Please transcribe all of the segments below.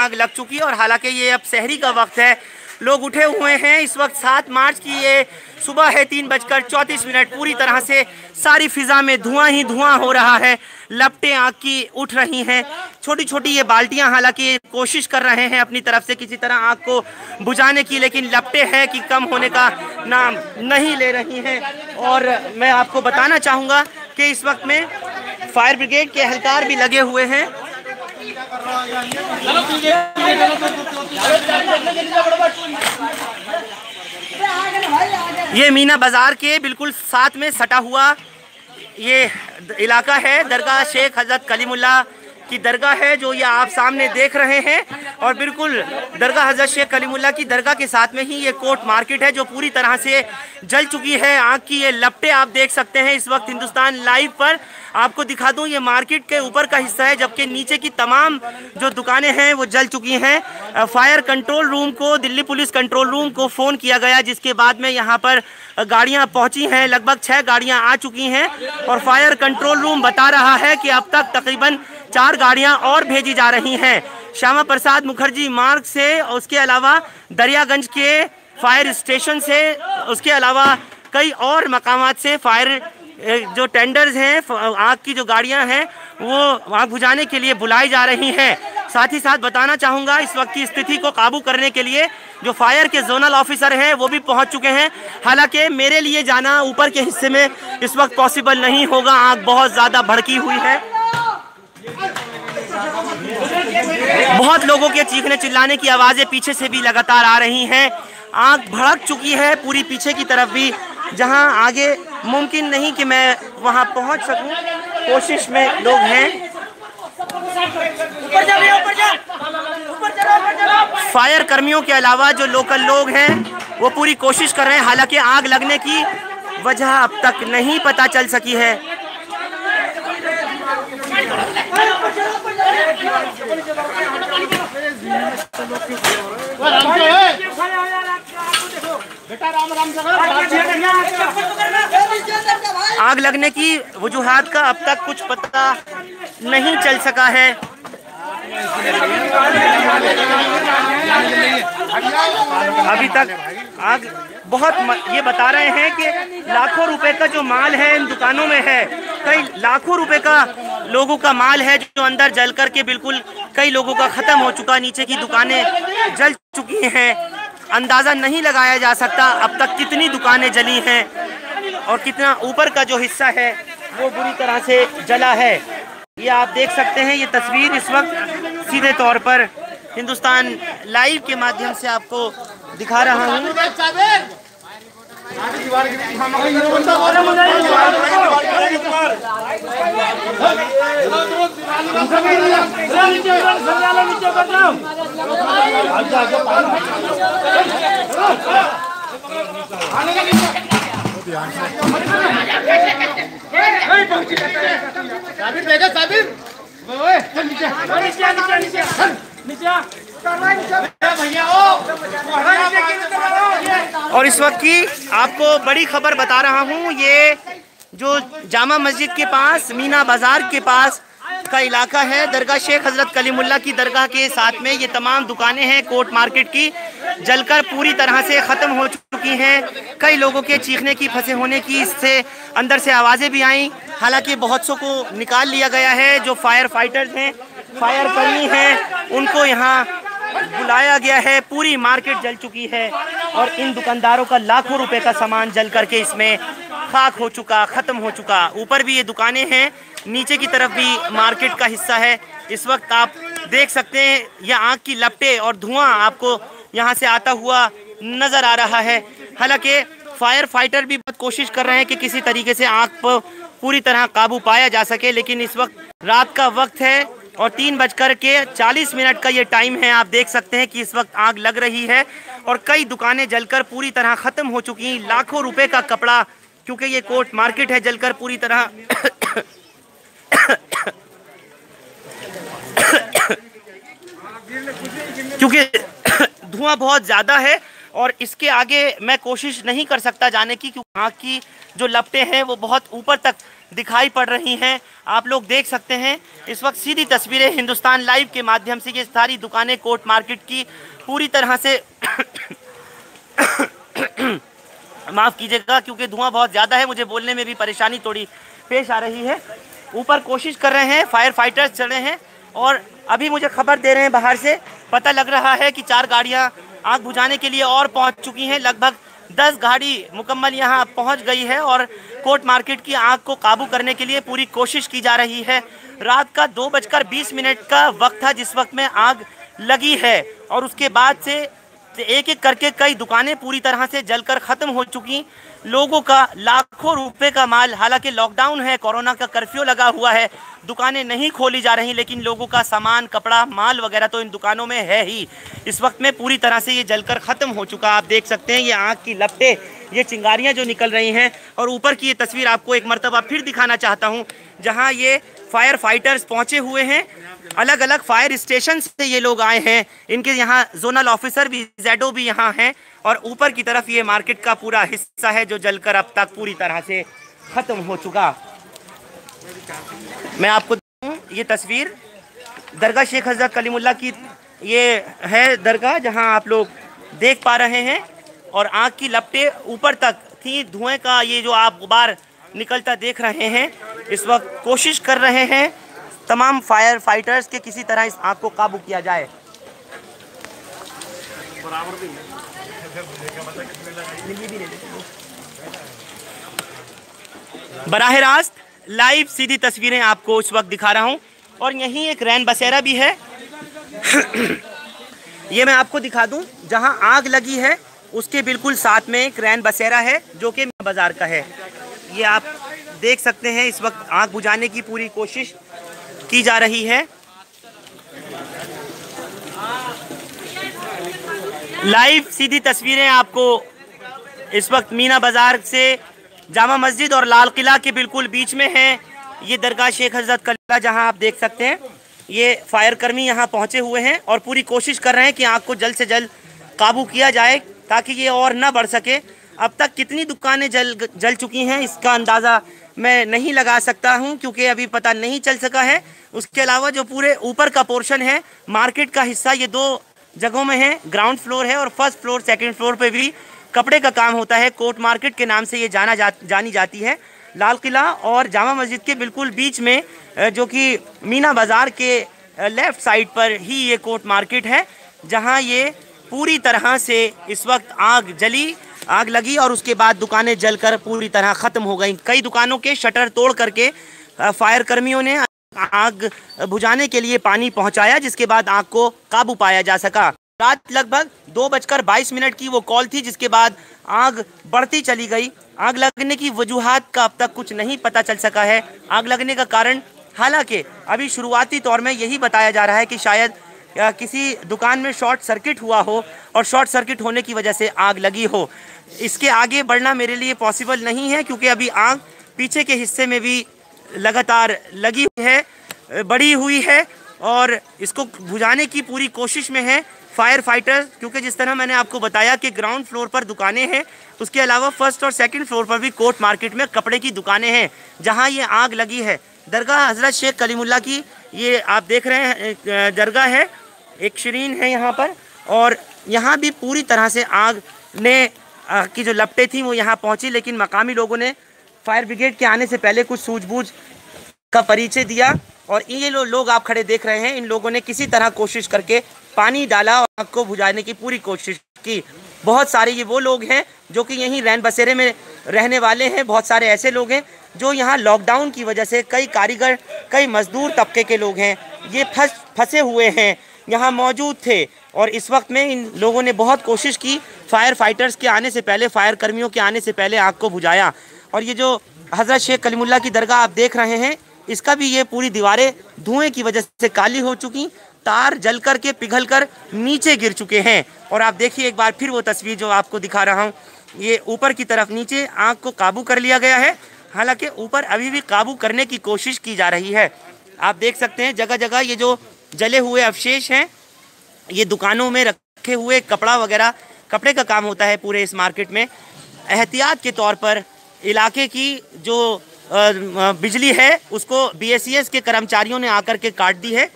आग लग चुकी है और हालांकि ये अब सहरी का वक्त है, लोग उठे हुए हैं। इस वक्त 7 मार्च की ये सुबह है, 3:34। पूरी तरह से सारी फिजा में धुआं ही धुआं हो रहा है, लपटें आग की उठ रही हैं। छोटी छोटी ये बाल्टियां हालांकि कोशिश कर रहे हैं अपनी तरफ से किसी तरह आग को बुझाने की, लेकिन लपटें हैं कि कम होने का नाम नहीं ले रही हैं। और मैं आपको बताना चाहूँगा कि इस वक्त में फायर ब्रिगेड के एहलकार भी लगे हुए हैं। ये मीना बाजार के बिल्कुल साथ में सटा हुआ ये इलाका है, दरगाह शेख हजरत कलीमुल्लाह की दरगाह है जो ये आप सामने देख रहे हैं। और बिल्कुल दरगाह हजरत शेख कलीमुल्लाह की दरगाह के साथ में ही ये कोर्ट मार्केट है जो पूरी तरह से जल चुकी है। आग की ये लपटें आप देख सकते हैं इस वक्त हिंदुस्तान लाइव पर। आपको दिखा दूं ये मार्केट के ऊपर का हिस्सा है, जबकि नीचे की तमाम जो दुकानें हैं वो जल चुकी हैं। फायर कंट्रोल रूम को, दिल्ली पुलिस कंट्रोल रूम को फ़ोन किया गया, जिसके बाद में यहाँ पर गाड़ियाँ पहुँची हैं। लगभग 6 गाड़ियाँ आ चुकी हैं और फायर कंट्रोल रूम बता रहा है कि अब तक तकरीबन 4 गाड़ियाँ और भेजी जा रही हैं श्यामा प्रसाद मुखर्जी मार्ग से, उसके अलावा दरियागंज के फायर स्टेशन से, उसके अलावा कई और मकामात से फायर जो टेंडर्स हैं, आग की जो गाड़ियां हैं वो आग बुझाने के लिए बुलाई जा रही हैं। साथ ही साथ बताना चाहूँगा इस वक्त की स्थिति को काबू करने के लिए जो फायर के जोनल ऑफिसर हैं वो भी पहुंच चुके हैं। हालांकि मेरे लिए जाना ऊपर के हिस्से में इस वक्त पॉसिबल नहीं होगा, आग बहुत ज़्यादा भड़की हुई है। बहुत लोगों के चीखने चिल्लाने की आवाज़ें पीछे से भी लगातार आ रही हैं। आग भड़क चुकी है पूरी पीछे की तरफ भी, जहां आगे मुमकिन नहीं कि मैं वहां पहुंच सकूं, कोशिश में लोग हैं। फायर कर्मियों के अलावा जो लोकल लोग हैं वो पूरी कोशिश कर रहे हैं। हालांकि आग लगने की वजह अब तक नहीं पता चल सकी है। आग लगने की वजूहात का अब तक कुछ पता नहीं चल सका है। अभी तक आग बहुत ये बता रहे हैं कि लाखों रुपए का जो माल है इन दुकानों में है, कई लाखों रुपए का लोगों का माल है जो अंदर जल कर के बिल्कुल कई लोगों का ख़त्म हो चुका। नीचे की दुकानें जल चुकी हैं, अंदाज़ा नहीं लगाया जा सकता अब तक कितनी दुकानें जली हैं और कितना ऊपर का जो हिस्सा है वो बुरी तरह से जला है। ये आप देख सकते हैं, ये तस्वीर इस वक्त सीधे तौर पर हिंदुस्तान लाइव के माध्यम से आपको दिखा रहा हूँ। और इस वक्त की आपको बड़ी खबर बता रहा हूँ, ये जो जामा मस्जिद के पास मीना बाजार के पास का इलाका है, दरगाह शेख हजरत कलीमुल्लाह की दरगाह के साथ में ये तमाम दुकानें हैं कोर्ट मार्केट की, जलकर पूरी तरह से ख़त्म हो चुकी हैं। कई लोगों के चीखने की, फंसे होने की, इससे अंदर से आवाज़ें भी आईं। हालांकि बहुत सौ को निकाल लिया गया है। जो फायर फाइटर्स हैं, फायर कर्मी हैं, उनको यहाँ बुलाया गया है। पूरी मार्केट जल चुकी है और इन दुकानदारों का लाखों रुपए का सामान जल करके इसमें खाक हो चुका, ख़त्म हो चुका। ऊपर भी ये दुकानें हैं, नीचे की तरफ भी मार्केट का हिस्सा है। इस वक्त आप देख सकते हैं यह आग की लपटें और धुआं आपको यहाँ से आता हुआ नज़र आ रहा है। हालांकि फायर फाइटर भी बहुत कोशिश कर रहे हैं कि किसी तरीके से आग पर पूरी तरह काबू पाया जा सके, लेकिन इस वक्त रात का वक्त है और 3:40 का ये टाइम है। आप देख सकते हैं कि इस वक्त आग लग रही है और कई दुकानें जलकर पूरी तरह ख़त्म हो चुकी। लाखों रुपए का कपड़ा, क्योंकि ये कोर्ट मार्केट है, जलकर पूरी तरह क्योंकि धुआं बहुत ज़्यादा है और इसके आगे मैं कोशिश नहीं कर सकता जाने की, क्योंकि आग की जो लपटें हैं वो बहुत ऊपर तक दिखाई पड़ रही हैं। आप लोग देख सकते हैं इस वक्त सीधी तस्वीरें हिंदुस्तान लाइव के माध्यम से। ये सारी दुकानें कोर्ट मार्केट की पूरी तरह से माफ़ कीजिएगा क्योंकि धुआं बहुत ज़्यादा है, मुझे बोलने में भी परेशानी थोड़ी पेश आ रही है। ऊपर कोशिश कर रहे हैं, फायर फाइटर्स चढ़े हैं और अभी मुझे खबर दे रहे हैं बाहर से, पता लग रहा है कि 4 गाड़ियां आग बुझाने के लिए और पहुंच चुकी हैं। लगभग 10 गाड़ी मुकम्मल यहां पहुंच गई है और कोर्ट मार्केट की आग को काबू करने के लिए पूरी कोशिश की जा रही है। रात का 2:20 का वक्त था जिस वक्त में आग लगी है और उसके बाद से एक एक करके कई दुकानें पूरी तरह से जलकर ख़त्म हो चुकी। लोगों का लाखों रुपए का माल, हालांकि लॉकडाउन है, कोरोना का कर्फ्यू लगा हुआ है, दुकानें नहीं खोली जा रही, लेकिन लोगों का सामान, कपड़ा, माल वगैरह तो इन दुकानों में है ही। इस वक्त में पूरी तरह से ये जलकर ख़त्म हो चुका। आप देख सकते हैं ये आग की लपटें, ये चिंगारियाँ जो निकल रही हैं। और ऊपर की ये तस्वीर आपको एक मरतबा फिर दिखाना चाहता हूँ जहाँ ये फायर फाइटर्स पहुँचे हुए हैं। अलग अलग फायर स्टेशन से ये लोग आए हैं, इनके यहाँ जोनल ऑफिसर भी, ZO भी यहाँ हैं। और ऊपर की तरफ ये मार्केट का पूरा हिस्सा है जो जलकर अब तक पूरी तरह से ख़त्म हो चुका। मैं आपको दूँ ये तस्वीर दरगाह शेख हज़रत कलीमुल्लाह की, ये है दरगाह जहाँ आप लोग देख पा रहे हैं। और आग की लपटें ऊपर तक थी, धुएं का ये जो आप गुबार निकलता देख रहे हैं। इस वक्त कोशिश कर रहे हैं तमाम फायर फाइटर्स के किसी तरह इस आग को काबू किया जाए। बराह रास्त लाइव सीधी तस्वीरें आपको इस वक्त दिखा रहा हूं। और यहीं एक रैन बसेरा भी है ये मैं आपको दिखा दूं, जहां आग लगी है उसके बिल्कुल साथ में एक रैन बसेरा है जो कि बाजार का है। ये आप देख सकते हैं इस वक्त आग बुझाने की पूरी कोशिश की जा रही है। लाइव सीधी तस्वीरें आपको इस वक्त मीना बाजार से जामा मस्जिद और लाल किला के बिल्कुल बीच में है। ये दरगाह शेख हज़रत कलीमुल्लाह जहां आप देख सकते हैं ये फायर कर्मी यहां पहुंचे हुए हैं और पूरी कोशिश कर रहे हैं कि आग को जल्द से जल्द काबू किया जाए ताकि ये और ना बढ़ सके। अब तक कितनी दुकानें जल चुकी हैं इसका अंदाज़ा मैं नहीं लगा सकता हूं क्योंकि अभी पता नहीं चल सका है। उसके अलावा जो पूरे ऊपर का पोर्शन है मार्केट का हिस्सा, ये 2 जगहों में है, ग्राउंड फ्लोर है और फर्स्ट फ्लोर, सेकंड फ्लोर पे भी कपड़े का काम होता है। कोर्ट मार्केट के नाम से ये जानी जाती है। लाल किला और जामा मस्जिद के बिल्कुल बीच में जो कि मीना बाज़ार के लेफ़्ट साइड पर ही ये कोर्ट मार्केट है जहाँ ये पूरी तरह से इस वक्त आग लगी और उसके बाद दुकानें जलकर पूरी तरह ख़त्म हो गई। कई दुकानों के शटर तोड़ करके फायर कर्मियों ने आग बुझाने के लिए पानी पहुंचाया जिसके बाद आग को काबू पाया जा सका। रात लगभग 2:22 की वो कॉल थी जिसके बाद आग बढ़ती चली गई। आग लगने की वजूहात का अब तक कुछ नहीं पता चल सका है। आग लगने का कारण हालांकि अभी शुरुआती तौर में यही बताया जा रहा है कि शायद किसी दुकान में शॉर्ट सर्किट हुआ हो और शॉर्ट सर्किट होने की वजह से आग लगी हो। इसके आगे बढ़ना मेरे लिए पॉसिबल नहीं है क्योंकि अभी आग पीछे के हिस्से में भी लगातार लगी है, बढ़ी हुई है और इसको बुझाने की पूरी कोशिश में है फायर फाइटर्स। क्योंकि जिस तरह मैंने आपको बताया कि ग्राउंड फ्लोर पर दुकानें हैं, उसके अलावा फर्स्ट और सेकंड फ्लोर पर भी कोर्ट मार्केट में कपड़े की दुकानें हैं जहां ये आग लगी है। दरगाह हज़रत शेख कलीमुल्लाह की ये आप देख रहे हैं दरगाह है, एक शरीन है यहाँ पर और यहाँ भी पूरी तरह से आग ने की जो लपटें थी वो यहाँ पहुँची, लेकिन मकामी लोगों ने फायर ब्रिगेड के आने से पहले कुछ सूझबूझ का परिचय दिया और ये लोग आप खड़े देख रहे हैं, इन लोगों ने किसी तरह कोशिश करके पानी डाला और आग को बुझाने की पूरी कोशिश की। बहुत सारे ये वो लोग हैं जो कि यहीं रैन बसेरे में रहने वाले हैं। बहुत सारे ऐसे लोग हैं जो यहाँ लॉकडाउन की वजह से, कई कारीगर, कई मजदूर तबके के लोग हैं, ये फंसे हुए हैं, यहाँ मौजूद थे और इस वक्त में इन लोगों ने बहुत कोशिश की, फायर फाइटर्स के आने से पहले, फायर कर्मियों के आने से पहले आग को बुझाया। और ये जो हज़रत शेख कलीमुल्लाह की दरगाह आप देख रहे हैं, इसका भी ये पूरी दीवारें धुएं की वजह से काली हो चुकी, तार जल कर के पिघल कर नीचे गिर चुके हैं। और आप देखिए एक बार फिर वो तस्वीर जो आपको दिखा रहा हूँ, ये ऊपर की तरफ नीचे आग को काबू कर लिया गया है, हालांकि ऊपर अभी भी काबू करने की कोशिश की जा रही है। आप देख सकते हैं जगह जगह ये जो जले हुए अवशेष हैं, ये दुकानों में रखे हुए कपड़ा वगैरह, कपड़े का काम होता है पूरे इस मार्केट में। एहतियात के तौर पर इलाके की जो बिजली है उसको BSES के कर्मचारियों ने आकर के काट दी है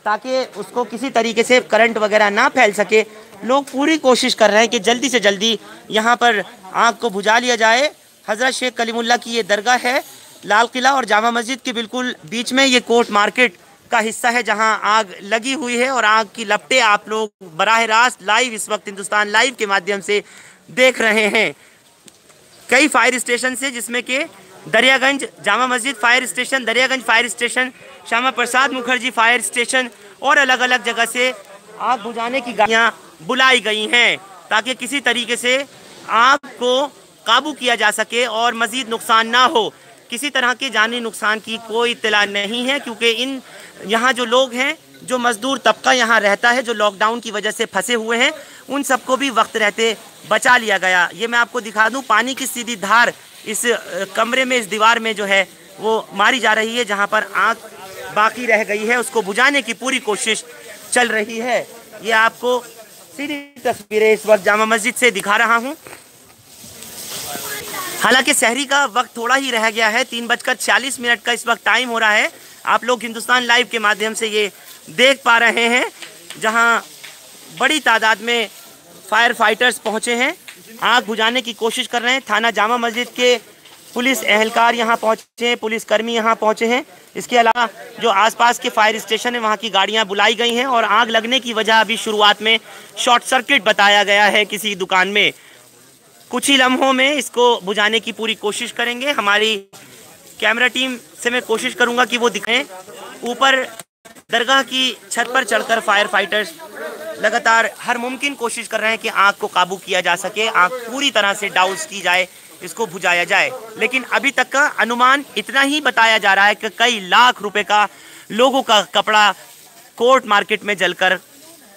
ताकि उसको किसी तरीके से करंट वगैरह ना फैल सके। लोग पूरी कोशिश कर रहे हैं कि जल्दी से जल्दी यहाँ पर आग को बुझा लिया जाए। हज़रत शेख कलीमुल्लाह की ये दरगाह है, लाल किला और जामा मस्जिद के बिल्कुल बीच में ये कोर्ट मार्केट का हिस्सा है जहां आग लगी हुई है और आग की लपटें आप लोग बराह रास्त लाइव इस वक्त हिंदुस्तान लाइव के माध्यम से देख रहे हैं। कई फायर स्टेशन से जिसमें कि Daryaganj Jama Masjid fire station, Daryaganj fire station, Shyama Prasad Mukherjee fire station और अलग अलग जगह से आग बुझाने की गाड़ियां बुलाई गई हैं ताकि किसी तरीके से आग को काबू किया जा सके और मज़ीद नुकसान ना हो। किसी तरह के जानी नुकसान की कोई इत्तला नहीं है क्योंकि यहाँ जो लोग हैं, जो मज़दूर तबका यहाँ रहता है, जो लॉकडाउन की वजह से फंसे हुए हैं, उन सबको भी वक्त रहते बचा लिया गया। ये मैं आपको दिखा दूँ, पानी की सीधी धार इस कमरे में, इस दीवार में जो है वो मारी जा रही है। जहाँ पर आग बाकी रह गई है उसको बुझाने की पूरी कोशिश चल रही है। ये आपको सीधी तस्वीरें इस वक्त जामा मस्जिद से दिखा रहा हूँ। हालांकि शहरी का वक्त थोड़ा ही रह गया है, 3:46 का इस वक्त टाइम हो रहा है। आप लोग हिंदुस्तान लाइव के माध्यम से ये देख पा रहे हैं जहां बड़ी तादाद में फायर फाइटर्स पहुंचे हैं, आग बुझाने की कोशिश कर रहे हैं। थाना जामा मस्जिद के पुलिस एहलकार यहां पहुंचे हैं, पुलिसकर्मी यहां पहुंचे हैं। इसके अलावा जो आसपास के फायर स्टेशन है वहां की गाड़ियां बुलाई गई हैं और आग लगने की वजह अभी शुरुआत में शॉर्ट सर्किट बताया गया है किसी दुकान में। कुछ ही लम्हों में इसको बुझाने की पूरी कोशिश करेंगे। हमारी कैमरा टीम से मैं कोशिश करूंगा कि वो दिखाएं। ऊपर दरगाह की छत पर चढ़कर फायर फाइटर्स लगातार हर मुमकिन कोशिश कर रहे हैं कि आग को काबू किया जा सके, आग पूरी तरह से डाउस की जाए, इसको बुझाया जाए। लेकिन अभी तक का अनुमान इतना ही बताया जा रहा है कि कई लाख रुपए का लोगों का कपड़ा कोर्ट मार्केट में जलकर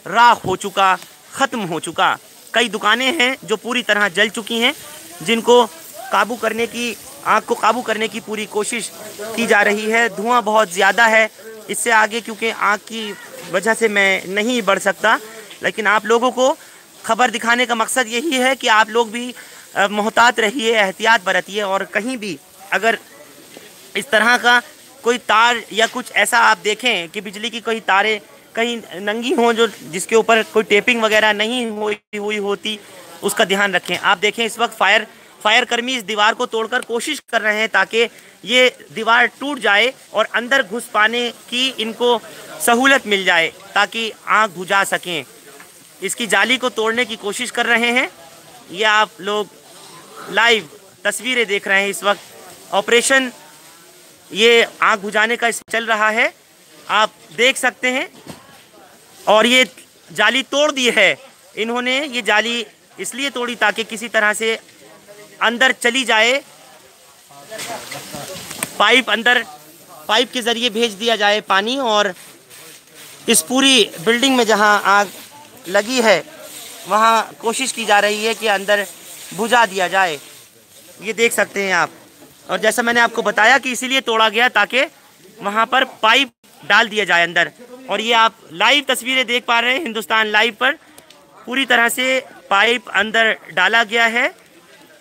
राख हो चुका, ख़त्म हो चुका। कई दुकानें हैं जो पूरी तरह जल चुकी हैं, जिनको काबू करने की, आग को काबू करने की पूरी कोशिश की जा रही है। धुआं बहुत ज़्यादा है, इससे आगे क्योंकि आग की वजह से मैं नहीं बढ़ सकता, लेकिन आप लोगों को खबर दिखाने का मकसद यही है कि आप लोग भी मोहतात रहिए, एहतियात बरतिए और कहीं भी अगर इस तरह का कोई तार या कुछ ऐसा आप देखें कि बिजली की कोई तारें कहीं नंगी हों जो जिसके ऊपर कोई टेपिंग वगैरह नहीं हुई होती, उसका ध्यान रखें। आप देखें इस वक्त फायर कर्मी इस दीवार को तोड़कर कोशिश कर रहे हैं ताकि ये दीवार टूट जाए और अंदर घुस पाने की इनको सहूलत मिल जाए ताकि आग बुझा सकें। इसकी जाली को तोड़ने की कोशिश कर रहे हैं। ये आप लोग लाइव तस्वीरें देख रहे हैं। इस वक्त ऑपरेशन ये आग बुझाने का चल रहा है, आप देख सकते हैं। और ये जाली तोड़ दी है इन्होंने। ये जाली इसलिए तोड़ी ताकि किसी तरह से अंदर चली जाए, पाइप के ज़रिए भेज दिया जाए पानी और इस पूरी बिल्डिंग में जहां आग लगी है वहां कोशिश की जा रही है कि अंदर बुझा दिया जाए। ये देख सकते हैं आप। और जैसा मैंने आपको बताया कि इसीलिए तोड़ा गया ताकि वहां पर पाइप डाल दिया जाए अंदर। और ये आप लाइव तस्वीरें देख पा रहे हैं हिंदुस्तान लाइव पर। पूरी तरह से पाइप अंदर डाला गया है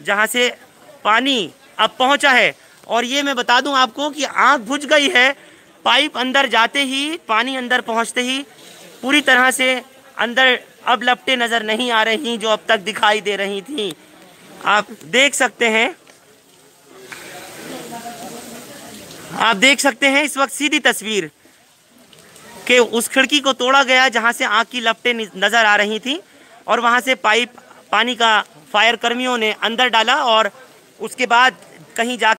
जहां से पानी अब पहुंचा है। और ये मैं बता दूं आपको कि आग बुझ गई है, पाइप अंदर जाते ही, पानी अंदर पहुंचते ही पूरी तरह से अंदर अब लपटें नज़र नहीं आ रही जो अब तक दिखाई दे रही थी। आप देख सकते हैं, आप देख सकते हैं इस वक्त सीधी तस्वीर कि उस खिड़की को तोड़ा गया जहां से आग की लपटें नज़र आ रही थी और वहां से पाइप पानी का फायर कर्मियों ने अंदर डाला और उसके बाद कहीं जा